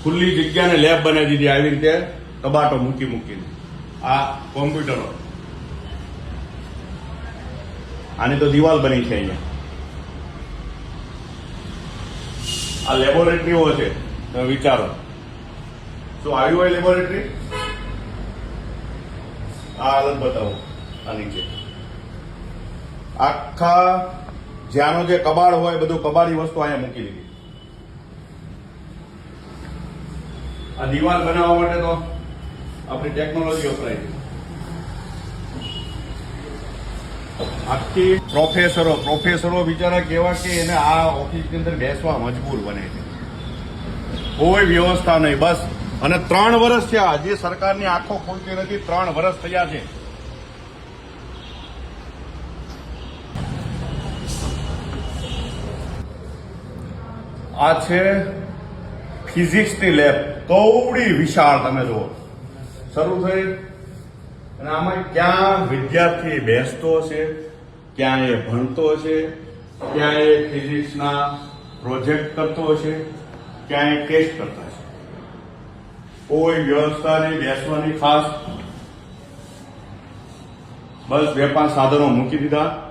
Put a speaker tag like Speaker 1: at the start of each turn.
Speaker 1: ખુલ્લી જગ્યાને લેબ બનાવી દીધી આવી રીતે કબાટો મૂકીને. આ કોમ્પ્યુટરો, આની તો દિવાલ બની છે અહીંયા. આ લેબોરેટરીઓ છે. તમે વિચારો, શું આવી હોય લેબોરેટરી? આ હાલત બતાવો. આ નીચે આખા જ્યાંનો જે કબાડ હોય બધું કબાડી વસ્તુ અહીંયા મૂકી દીધી. આ દિવાલ બનાવવા માટે તો આપણી ટેકનોલોજી વપરાય છે. આખી પ્રોફેસરો બિચારા કેવા કે એને આ ઓફિસની અંદર બેસવા મજબૂર બને છે. કોઈ વ્યવસ્થા નહીં, બસ. અને 3 વર્ષ થયા, હજી સરકારની આંખો ખોલતી નથી. 3 વર્ષ થયા છે. આ છે ફિઝિક્સની લેબ, કૌડી વિશાળ. તમે જુઓ, શરૂ થઈ અને આમાં ક્યાં વિદ્યાર્થી બેસતો હશે, ક્યાં એ ભણતો હશે, ક્યાં એ ફિઝિક્સના પ્રોજેક્ટ કરતો હશે, ક્યાં એ ટેસ્ટ કરતા હશે. કોઈ વ્યવસ્થા નહીં બેસવાની ખાસ. બસ 2-5 સાધનો મૂકી દીધા.